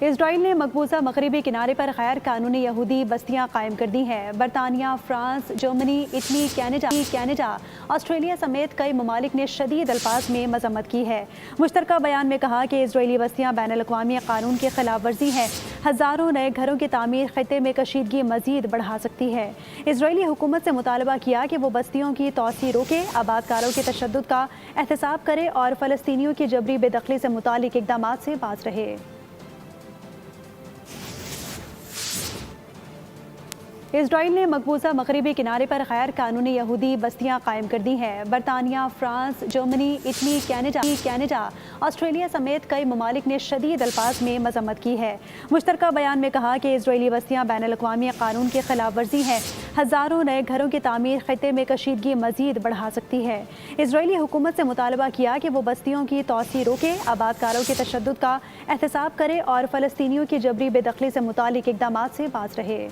اسرائیل نے مقبوضہ مغربی کنارے پر غیر قانونی یہودی بستیاں قائم کر دی ہیں۔ برطانیہ، France, Germany, Italy, Canada, Australia سمیت کئی ممالک نے شدید الفاظ میں مذمت کی ہے۔ مشترکہ بیان میں کہا کہ اسرائیلی بستیاں بین الاقوامی قانون کی خلاف ورزی ہیں۔ ہزاروں نئے گھروں کی تعمیر خطے میں کشیدگی مزید بڑھا سکتی ہے۔ اسرائیلی حکومت سے مطالبہ کیا کہ وہ بستیوں کی توسیع روکے، آباد کاروں کے تشدد کا احتساب کرے اور فلسطینیوں کی جبری بے دخلی سے متعلق اقدامات سے باز رہے۔ اسرائیل نے مقبوضہ مغربی کنارے پر غیر قانونی یہودی بستیاں قائم کر دی ہیں۔ برطانیہ، France, Germany, Italy, Canada, Australia سمیت کئی ممالک نے شدید الفاظ میں مذمت کی ہے۔ مشترکہ بیان میں کہا کہ اسرائیلی بستیاں بین الاقوامی قانون کی خلاف ورزی ہیں۔ ہزاروں نئے گھروں کی تعمیر خطے میں کشیدگی مزید بڑھا سکتی ہے۔ اسرائیلی حکومت سے مطالبہ کیا کہ وہ بستیوں کی توسیع روکے، آباد کاروں کے تشدد کا احتساب کرے اور فلسطینیوں کی جبری بے دخلی سے متعلق اقدامات سے باز رہے۔